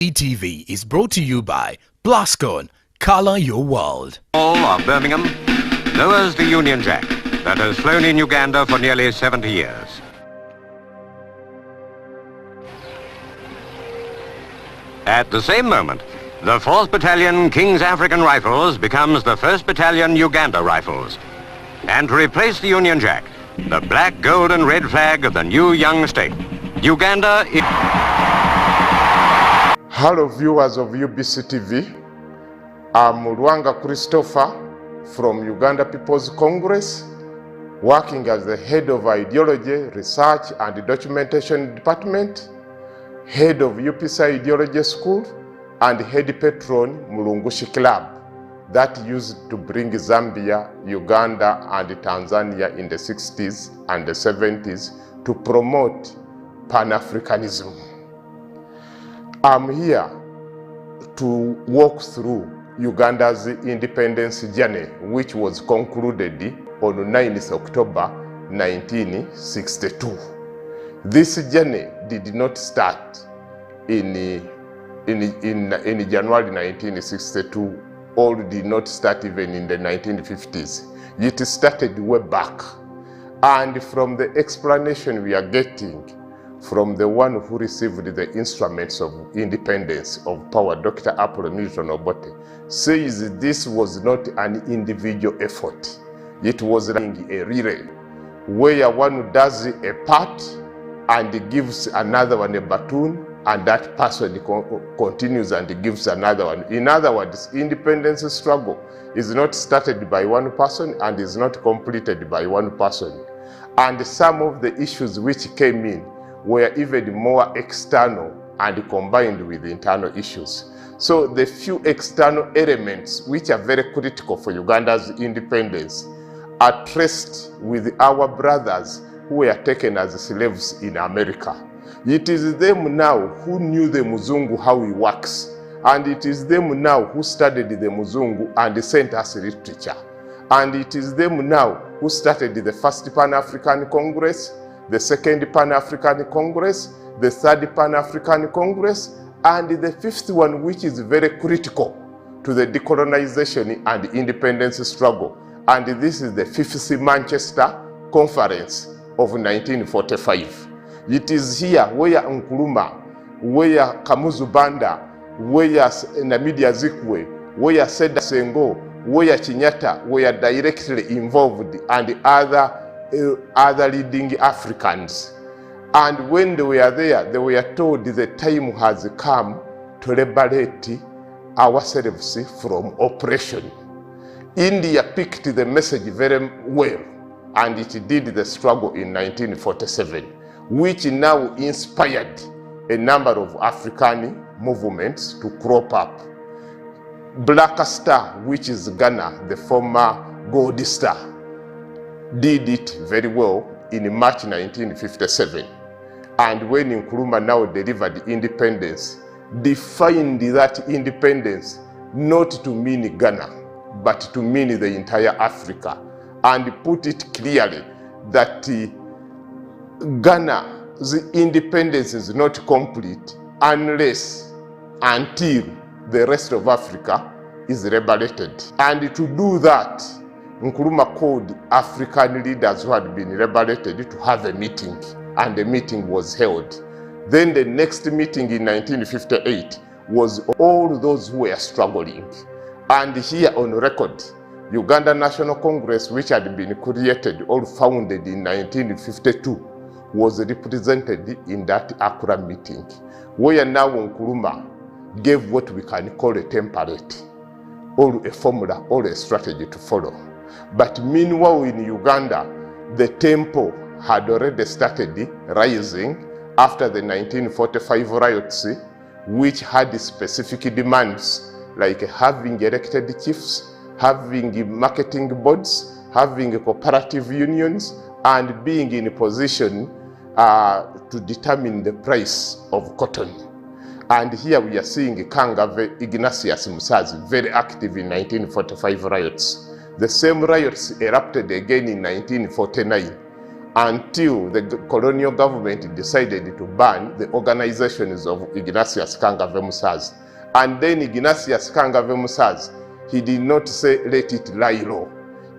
ETV is brought to you by Plascon, Color Your World. All of Birmingham, known as the Union Jack, that has flown in Uganda for nearly 70 years. At the same moment, the 4th Battalion King's African Rifles becomes the 1st Battalion Uganda Rifles. And to replace the Union Jack, the black, gold and red flag of the new young state, Uganda is... Hello viewers of UBC TV. I'm Luanga Christopher from Uganda People's Congress, working as the head of Ideology, Research and Documentation Department, head of UPSI Ideology School, and head patron Mulungushi Club that used to bring Zambia, Uganda and Tanzania in the 60s and the 70s to promote Pan-Africanism. I'm here to walk through Uganda's independence journey, which was concluded on 9th October 1962. This journey did not start in January 1962, or did not start even in the 1950s. It started way back. And from the explanation we are getting from the one who received the instruments of independence of power, Dr. Apollo Milton Obote, says this was not an individual effort. It was like a relay, where one does a part and gives another one a baton, and that person continues and gives another one. In other words, independence struggle is not started by one person and is not completed by one person. And some of the issues which came in were even more external and combined with internal issues. So the few external elements which are very critical for Uganda's independence are traced with our brothers who were taken as slaves in America. It is them now who knew the Muzungu how he works, and it is them now who studied the Muzungu and sent us literature. And it is them now who started the first Pan-African Congress, the second Pan-African Congress, the third Pan-African Congress, and the fifth one, which is very critical to the decolonization and independence struggle. And this is the 5th Manchester Conference of 1945. It is here where Nkrumah, where Kamuzu Banda, where Namidi Azikiwe, where Seda Senghor, where Kenyatta were directly involved, and other leading Africans. And when they were there, they were told the time has come to liberate ourselves from oppression. India picked the message very well, and it did the struggle in 1947, which now inspired a number of African movements to crop up. Black Star, which is Ghana, the former Gold Star, did it very well in March 1957. And when Nkrumah now delivered independence, defined that independence not to mean Ghana, but to mean the entire Africa, and put it clearly that Ghana's independence is not complete until the rest of Africa is liberated. And to do that, Nkrumah called African leaders who had been liberated to have a meeting, and the meeting was held. Then the next meeting in 1958 was all those who were struggling. And here on record, Uganda National Congress, which had been created or founded in 1952, was represented in that Accra meeting, where now Nkrumah gave what we can call a template, or a formula, or a strategy to follow. But meanwhile in Uganda, the tempo had already started rising after the 1945 riots, which had specific demands like having elected chiefs, having marketing boards, having cooperative unions, and being in a position to determine the price of cotton. And here we are seeing Kangave Ignatius Musazi very active in 1945 riots. The same riots erupted again in 1949. until the colonial government decided to ban the organizations of Ignatius Kangave Musazi. And then Ignatius Kangave Musazi, he did not say let it lie low.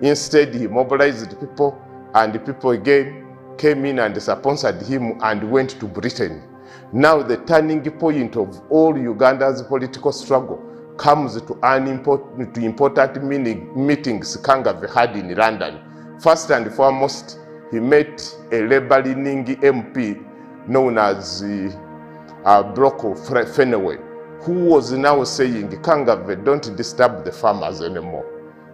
Instead, he mobilized people, and the people again came in and sponsored him and went to Britain. Now the turning point of all Uganda's political struggle comes to important meetings Kangave had in London. First and foremost, he met a Labour-leaning MP known as Brocco Fenway, who was now saying, Kangave, don't disturb the farmers anymore.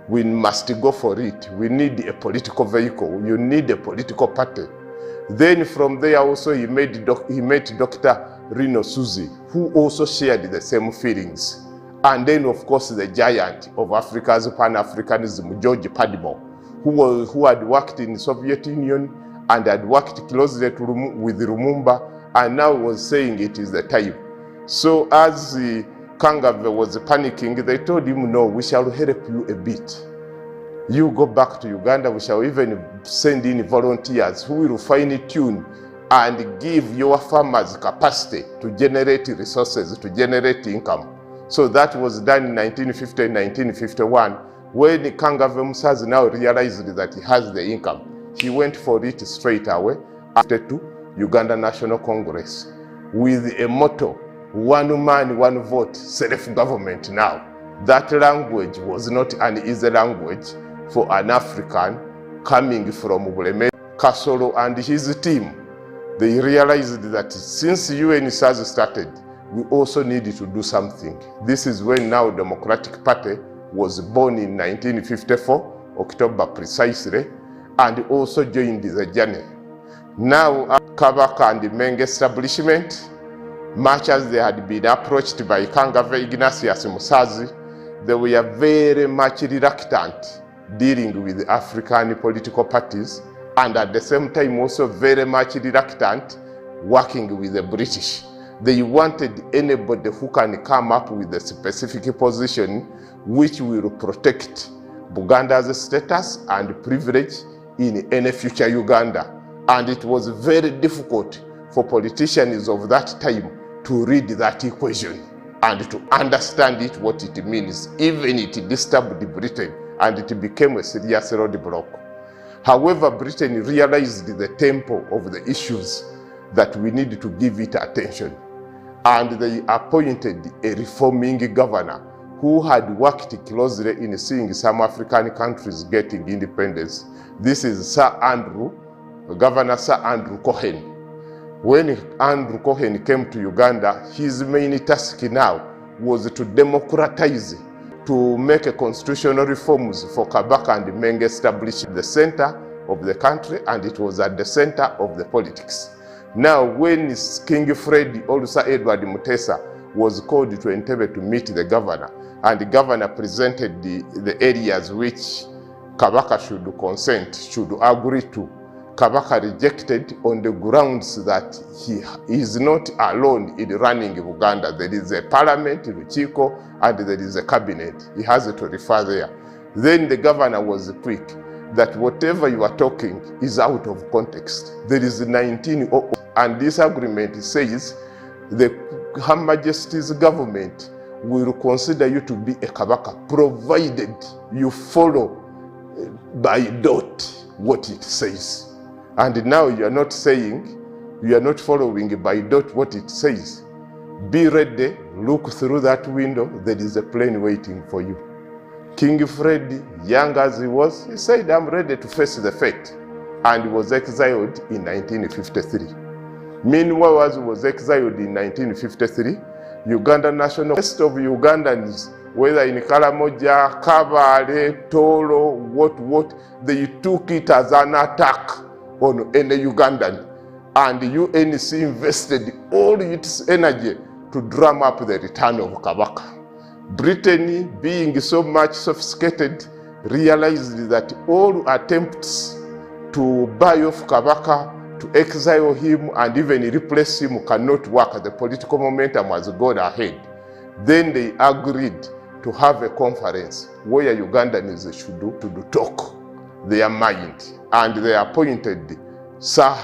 We must go for it. We need a political vehicle. You need a political party. Then from there also he met Dr. Rino Suzi, who also shared the same feelings. And then of course the giant of Africa's Pan-Africanism, George Padmore, who had worked in the Soviet Union and had worked closely with Lumumba, and now was saying it is the time. So as Kangave was panicking, they told him, no, we shall help you a bit. You go back to Uganda, we shall even send in volunteers who will fine-tune and give your farmers capacity to generate resources, to generate income. So that was done in 1950 and 1951. When Kangave Musazi now realized that he has the income, he went for it straight away after to Uganda National Congress with a motto, one man, one vote, self-government now. That language was not an easy language for an African coming from Buleme. Kasolo and his team, they realized that since UNSAS started, we also needed to do something. This is when now Democratic Party was born in 1954, October precisely, and also joined the journey. Now, Kabaka and the Menge establishment, much as they had been approached by Kangave Ignatius Musazi, they were very much reluctant dealing with the African political parties, and at the same time also very much reluctant working with the British. They wanted anybody who can come up with a specific position which will protect Buganda's status and privilege in any future Uganda. And it was very difficult for politicians of that time to read that equation and to understand it, what it means. Even it disturbed Britain and it became a serious roadblock. However, Britain realized the tempo of the issues that we need to give it attention. And they appointed a reforming governor who had worked closely in seeing some African countries getting independence. This is Governor Sir Andrew Cohen. When Andrew Cohen came to Uganda, his main task now was to democratize, to make a constitutional reforms for Kabaka and Menge established the center of the country, and it was at the center of the politics. Now, when King Fred Olusa Edward Mutesa was called to Entebbe to meet the governor, and the governor presented the areas which Kabaka should consent, should agree to, Kabaka rejected on the grounds that he is not alone in running Uganda. There is a parliament, Luchiko, and there is a cabinet. He has to refer there. Then the governor was quick that whatever you are talking is out of context. There is 1900, and this agreement says the Her Majesty's government will consider you to be a Kabaka, provided you follow by dot what it says. And now you are not saying, you are not following by dot what it says. Be ready, look through that window, there is a plane waiting for you. King Fred, young as he was, he said, I'm ready to face the fate, and was exiled in 1953. Meanwhile, as he was exiled in 1953, Uganda National, rest of Ugandans, whether in Karamoja, Kabale, Toro, what, they took it as an attack on any Ugandan, and the UNC invested all its energy to drum up the return of Kabaka. Britain, being so much sophisticated, realized that all attempts to buy off Kabaka, to exile him and even replace him cannot work. The political momentum has gone ahead. Then they agreed to have a conference where Ugandans should talk their mind, and they appointed Sir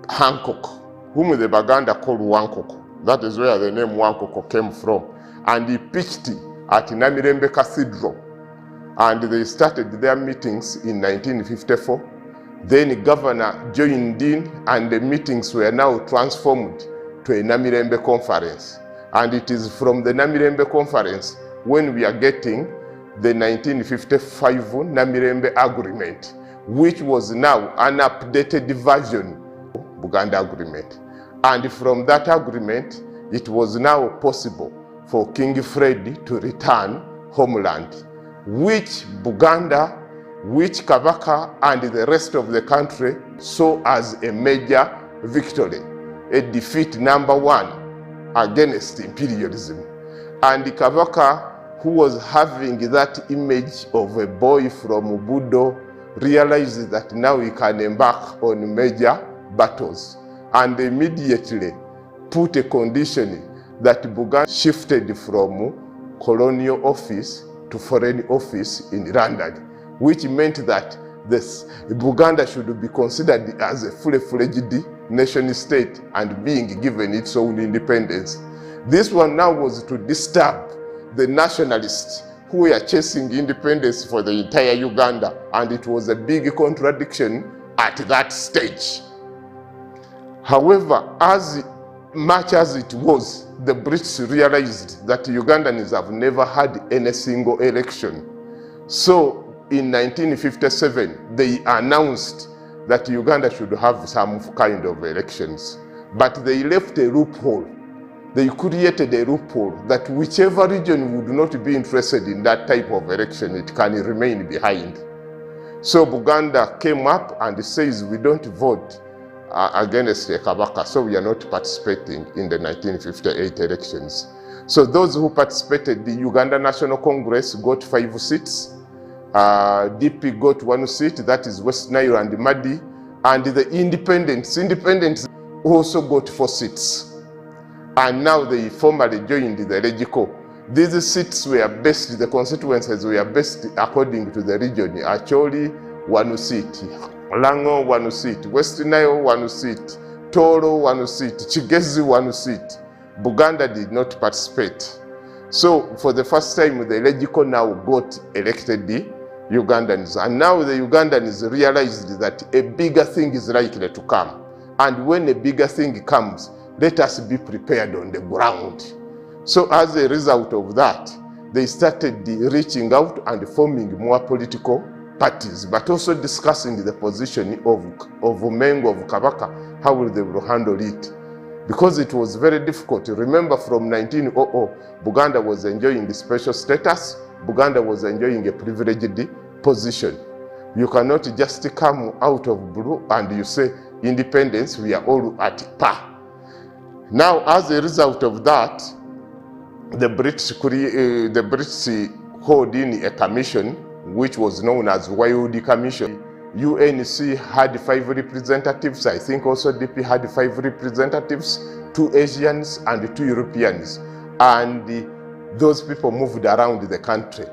Hancock, whom the Baganda called Wankoko. That is where the name Wankoko came from. And he pitched at Namirembe Cathedral. And they started their meetings in 1954. Then Governor joined in, and the meetings were now transformed to a Namirembe Conference. And it is from the Namirembe Conference when we are getting the 1955 Namirembe Agreement, which was now an updated version of Buganda Agreement. And from that agreement, it was now possible for King Fred to return homeland, which Buganda, which Kabaka and the rest of the country saw as a major victory, a defeat #1 against imperialism. And Kabaka, who was having that image of a boy from Budo, realized that now he can embark on major battles, and immediately put a condition that Buganda shifted from colonial office to foreign office in London, which meant that Buganda should be considered as a fully-fledged nation state and being given its own independence. This one now was to disturb the nationalists who were chasing independence for the entire Uganda, and it was a big contradiction at that stage. However, as much as it was, the British realized that Ugandans have never had any single election. So in 1957, they announced that Uganda should have some kind of elections. But they left a loophole. They created a loophole that whichever region would not be interested in that type of election, it can remain behind. So Buganda came up and says, we don't vote against Kabaka, so we are not participating in the 1958 elections. So those who participated, the Uganda National Congress got 5 seats. DP got 1 seat, that is West Nile and Madi, and the independents also got 4 seats. And now they formally joined the Regico. These seats were based, the constituencies were based according to the region. Acholi, 1 seat. Lango, 1 seat. West Nile, 1 seat. Toro, 1 seat. Chigezi, 1 seat. Buganda did not participate. So for the first time, the Regico now got elected the Ugandans. And now the Ugandans realized that a bigger thing is likely to come. And when a bigger thing comes, let us be prepared on the ground. So as a result of that, they started reaching out and forming more political parties, but also discussing the position of Mengo, of Kabaka, how will they handle it. Because it was very difficult. Remember, from 1900, Buganda was enjoying the special status. Buganda was enjoying a privileged position. You cannot just come out of blue and you say, independence, we are all at par. Now, as a result of that, the British called in a commission, which was known as Wild Commission. UNC had 5 representatives. I think also DP had 5 representatives, 2 Asians and 2 Europeans. And those people moved around the country.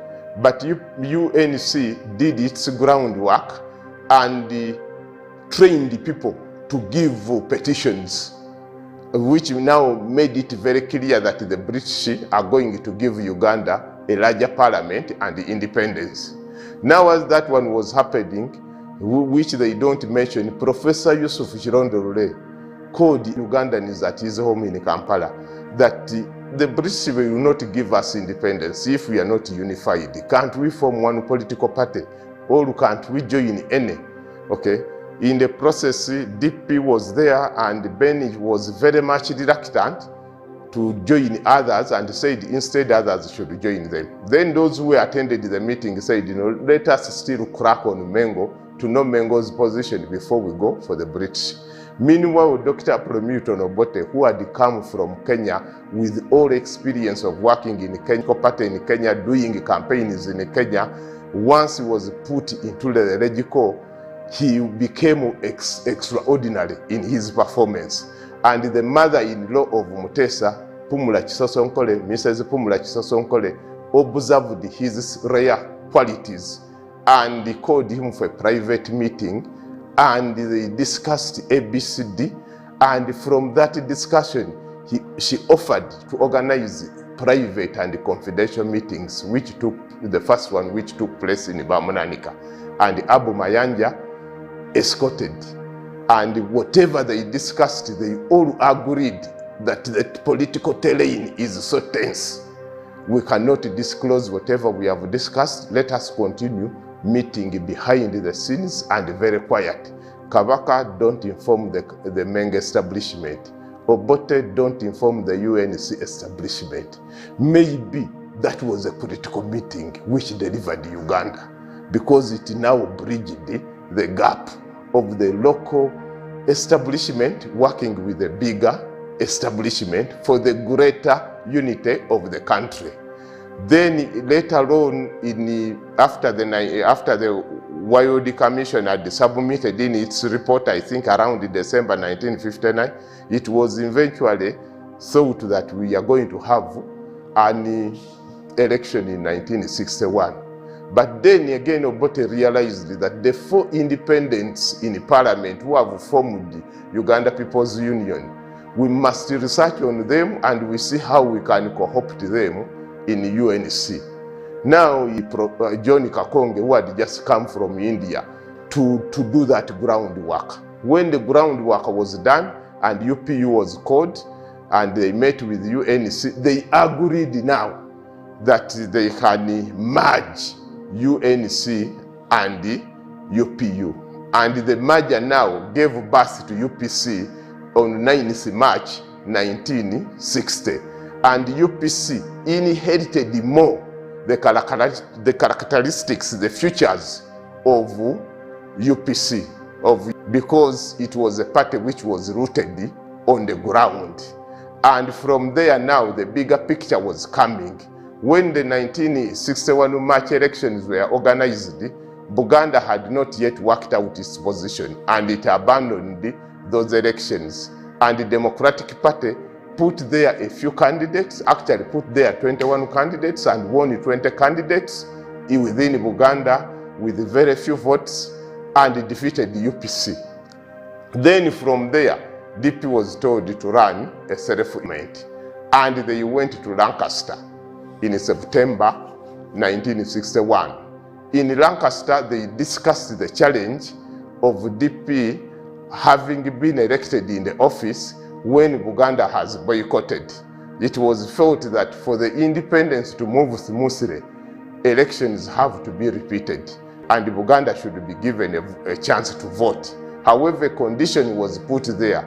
But UNC did its groundwork and trained people to give petitions, which now made it very clear that the British are going to give Uganda a larger parliament and independence. Now, as that one was happening, which they don't mention, Professor Yusuf Chirondo Lule called Ugandans at his home in Kampala that the British will not give us independence if we are not unified. Can't we form one political party? Or can't we join any? Okay. In the process, DP was there and Benny was very much reluctant to join others and said instead others should join them. Then those who attended the meeting said, let us still crack on Mengo to know Mengo's position before we go for the British. Meanwhile, Dr. Promuton Obote, who had come from Kenya with all experience of working in Kenya, party in Kenya, doing campaigns in Kenya, once he was put into the Regico, he became extraordinary in his performance. And the mother-in-law of Mutesa, Pumula Chisosonkole, Mrs. Pumula Chisosonkole, observed his rare qualities and called him for a private meeting and they discussed ABCD, and from that discussion, she offered to organize private and confidential meetings, the first one which took place in Bamunanika, and Abu Mayanja escorted. And whatever they discussed, they all agreed that the political terrain is so tense. We cannot disclose whatever we have discussed. Let us continue meeting behind the scenes and very quiet. Kabaka, don't inform the Menge establishment. Obote, don't inform the UNC establishment. Maybe that was a political meeting which delivered Uganda, because it now bridged the gap of the local establishment working with the bigger establishment for the greater unity of the country. Then later on, after the YOD Commission had submitted in its report, I think around December 1959, it was eventually thought that we are going to have an election in 1961. But then again, Obote realized that the 4 independents in parliament who have formed the Uganda People's Union, we must research on them and we see how we can co-opt them in UNC. Now, John Kakonge, who had just come from India, to do that groundwork. When the groundwork was done and UPU was called and they met with UNC, they agreed now that they can merge UNC and UPU. And the merger now gave birth to UPC on 9th March 1960. And UPC inherited more the characteristics, the features of UPC, because it was a party which was rooted on the ground. And from there now, the bigger picture was coming. When the 1961 March elections were organized, Buganda had not yet worked out its position, and it abandoned those elections. And the Democratic Party put there a few candidates, actually put there 21 candidates and won 20 candidates within Buganda with very few votes, and defeated the UPC. Then from there, DP was told to run a self-movement, and they went to Lancaster in September 1961. In Lancaster, they discussed the challenge of DP having been elected in the office when Buganda has boycotted. It was felt that for the independence to move smoothly, elections have to be repeated, and Buganda should be given a chance to vote. However, a condition was put there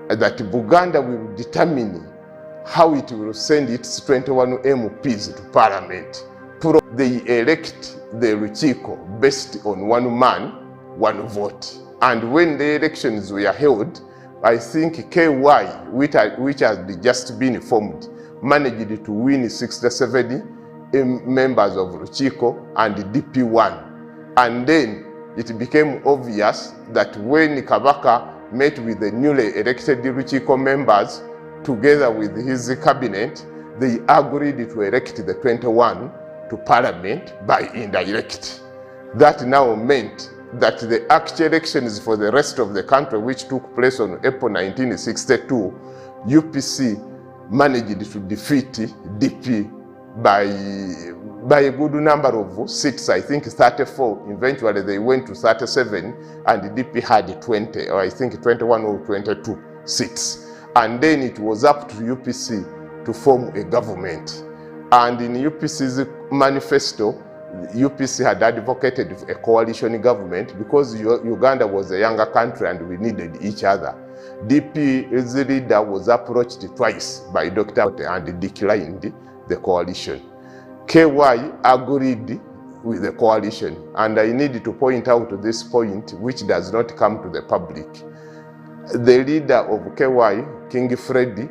that Buganda will determine how it will send its 21 MPs to Parliament. They elect the Luchiko based on one man, one vote. And when the elections were held, I think KY, which had just been formed, managed to win 67 members of Luchiko and DP1. And then it became obvious that when Kabaka met with the newly elected Luchiko members, together with his cabinet, they agreed to elect the 21 to Parliament by indirect. That now meant that the actual elections for the rest of the country, which took place on April 1962, UPC managed to defeat DP by a good number of seats, I think 34. Eventually they went to 37, and DP had 20, or I think 21 or 22 seats. And then it was up to UPC to form a government. And in UPC's manifesto, UPC had advocated a coalition government because Uganda was a younger country and we needed each other. DP's leader was approached twice by Dr. and declined the coalition. KY agreed with the coalition, and I need to point out this point which does not come to the public. The leader of KY, King Freddy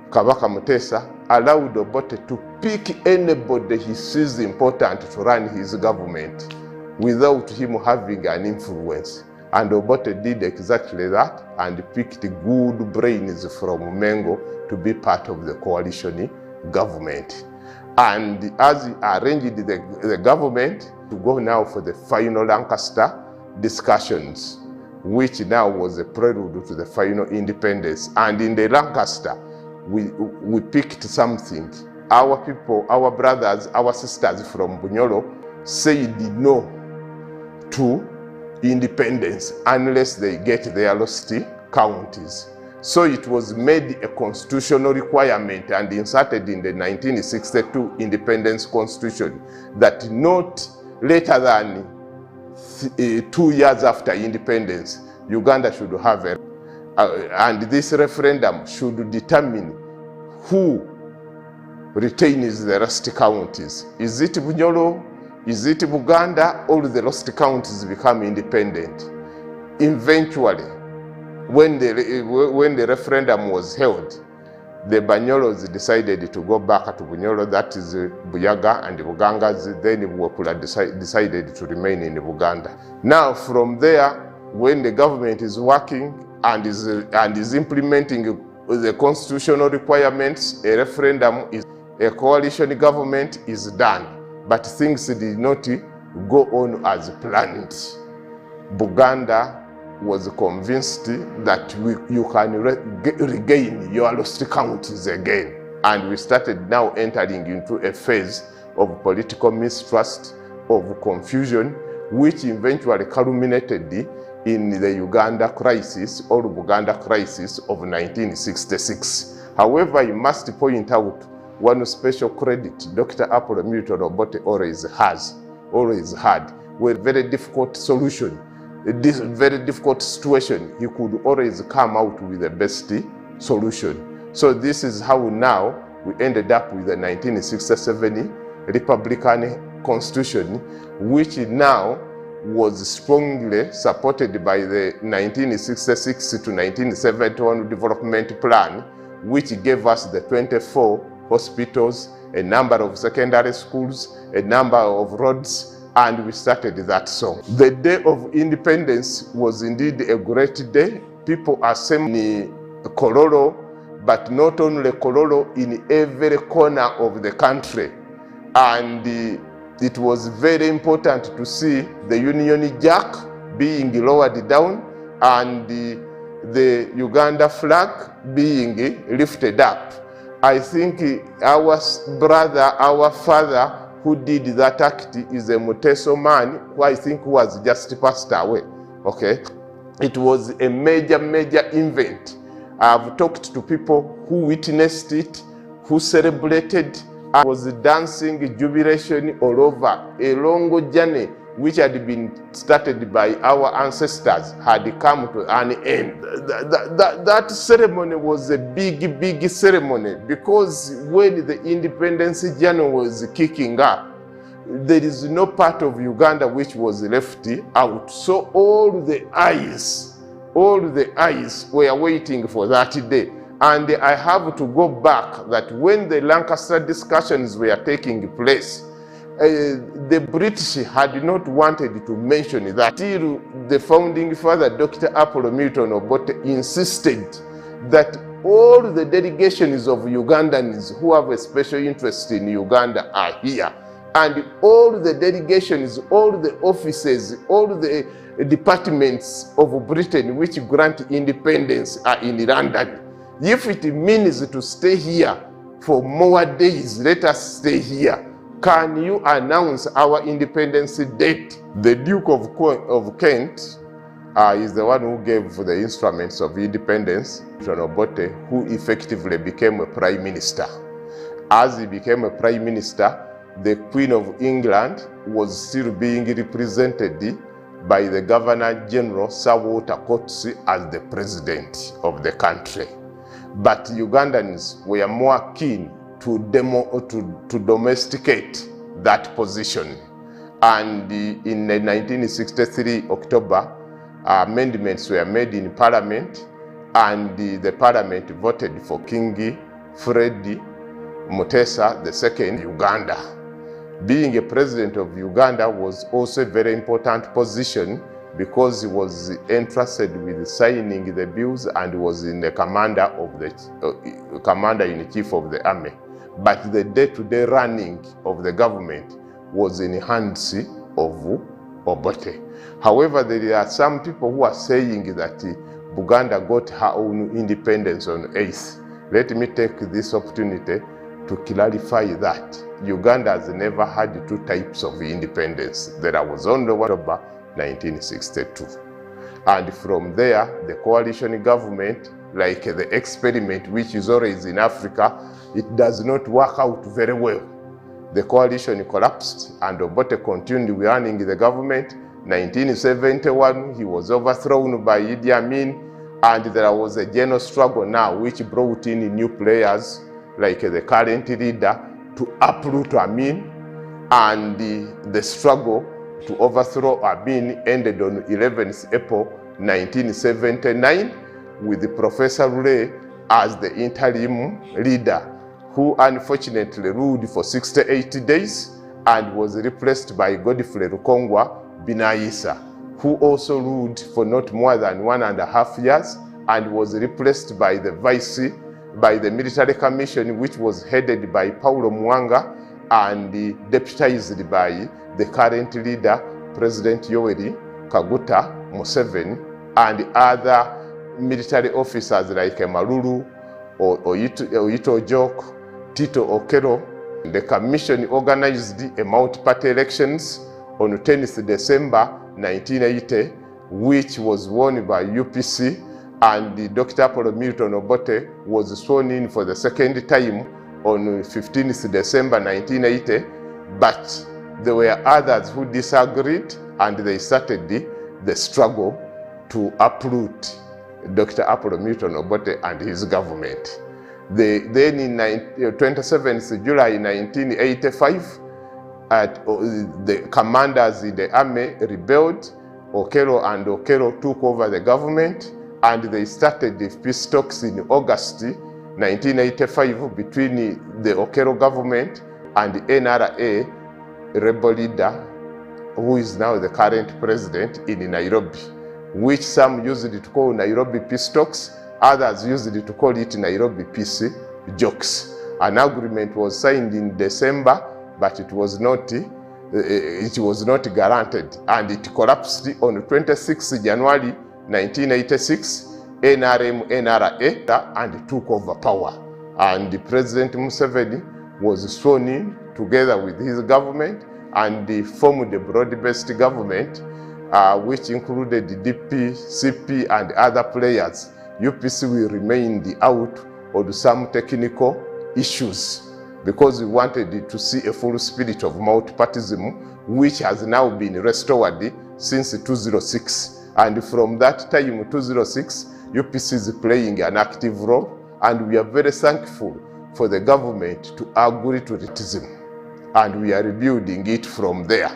Kabaka Mutesa, allowed Obote to pick anybody he sees important to run his government without him having an influence. And Obote did exactly that and picked good brains from Mengo to be part of the coalition government. And as he arranged the government to go now for the final Lancaster discussions, which now was a prelude to the final independence. And in the Lancaster, we picked something. Our people, our brothers, our sisters from Bunyoro said no to independence unless they get their lost counties. So it was made a constitutional requirement and inserted in the 1962 Independence Constitution that not later than 2 years after independence, Uganda should have and this referendum should determine who retains the lost counties. Is it Bunyoro? Is it Buganda? All the lost counties become independent. Eventually, when the referendum was held, the Banyolos decided to go back to Bunyoro, that is Buyaga, and the Bugangas, then Bwakula decided to remain in Buganda. Now from there, when the government is working and is implementing the constitutional requirements, a referendum is a coalition government is done, but things did not go on as planned. Buganda was convinced that you can regain your lost counties again. And we started now entering into a phase of political mistrust, of confusion, which eventually culminated in the Uganda crisis or Buganda crisis of 1966. However, I must point out one special credit Dr. Apollo Milton Obote always had, with very difficult solution. This very difficult situation, he could always come out with the best solution. So this is how now we ended up with the 1967 Republican Constitution, which now was strongly supported by the 1966 to 1971 Development Plan, which gave us the 24 hospitals, a number of secondary schools, a number of roads, and we started that song. The day of independence was indeed a great day. People assembled in Kololo, but not only Kololo, in every corner of the country. And it was very important to see the Union Jack being lowered down and the Uganda flag being lifted up. I think our brother, our father, who did that act is a Muteso man, who I think was just passed away, okay? It was a major event. I've talked to people who witnessed it, who celebrated, and was dancing jubilation all over. A long journey which had been started by our ancestors had come to an end. That ceremony was a big ceremony, because when the independence journey was kicking up, there is no part of Uganda which was left out. So all the eyes were waiting for that day. And I have to go back that when the Lancaster discussions were taking place, the British had not wanted to mention that, till the founding father, Dr. Apollo Milton Obote, insisted that all the delegations of Ugandans who have a special interest in Uganda are here. And all the delegations, all the offices, all the departments of Britain which grant independence are in London. If it means to stay here for more days, let us stay here. Can you announce our independence date? The Duke of Kent is the one who gave the instruments of independence, John Obote, who effectively became a prime minister. As he became a prime minister, the Queen of England was still being represented by the Governor General Sir Walter Coetzee as the president of the country. But Ugandans were more keen to domesticate that position. And in 1963 October, amendments were made in Parliament, and the Parliament voted for King Fred Mutesa II Uganda. Being a president of Uganda was also a very important position, because he was entrusted with signing the bills and was in the commander-in-chief of the army. But the day-to-day running of the government was in the hands of Obote. However, there are some people who are saying that Buganda got her own independence on 8th. Let me take this opportunity to clarify that Uganda has never had two types of independence. There was only one October 1962. And from there, the coalition government, like the experiment which is always in Africa, it does not work out very well. The coalition collapsed and Obote continued running the government. 1971, he was overthrown by Idi Amin, and there was a general struggle now which brought in new players like the current leader to uproot Amin, and the struggle to overthrow Amin ended on 11th April 1979 with Professor Ray as the interim leader, who unfortunately ruled for 68 days and was replaced by Godfrey Rukongwa Binaisa, who also ruled for not more than 1.5 years and was replaced by the military commission, which was headed by Paulo Mwanga and deputized by the current leader, President Yoweri Kaguta Museveni, and other military officers like Malulu, Oyito Ojok, Tito Okello. The commission organized a multi-party elections on 10th December 1980, which was won by UPC, and Dr. Apollo Milton Obote was sworn in for the second time on 15th December 1980, but there were others who disagreed, and they started the struggle to uproot Dr. Apollo Milton Obote and his government. Then in 27th July 1985, the commanders in the army rebelled. Okello and Okello took over the government, and they started the peace talks in August 1985 between the Okello government and the NRA rebel leader, who is now the current president, in Nairobi, which some used to call Nairobi peace talks, others used to call it Nairobi peace jokes. An agreement was signed in December, but it was not guaranteed, and it collapsed on 26 January 1986. NRM, NRA, and took over power. And President Museveni was sworn in together with his government, and they formed a broad-based government, which included DP, CP, and other players. UPC will remain out on some technical issues because we wanted to see a full spirit of multipartism, which has now been restored since 2006. And from that time, 2006, UPC is playing an active role, and we are very thankful for the government to agree to racism, and we are rebuilding it from there.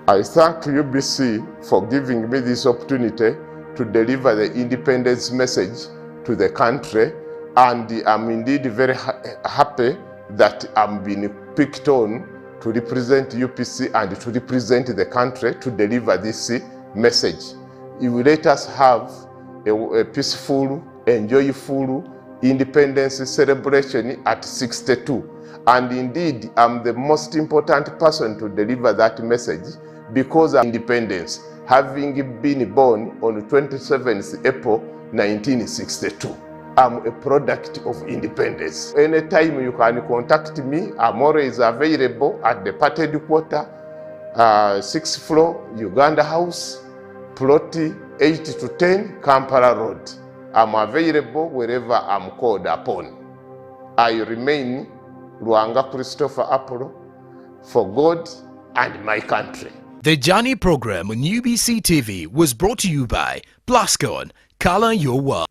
I thank UBC for giving me this opportunity to deliver the independence message to the country, and I'm indeed very happy that I'm being picked on to represent UPC and to represent the country to deliver this message. It will let us have a peaceful, enjoyable independence celebration at 62. And indeed, I'm the most important person to deliver that message because of independence, having been born on 27th April 1962. I'm a product of independence. Anytime you can contact me, I'm always available at the party headquarters, 6th floor, Uganda House, plot 8 to 10, Kampala Road. I'm available wherever I'm called upon. I remain Luanga Christopher Apollo for God and my country. The Journey program on UBC TV was brought to you by Blascon, Color Your World.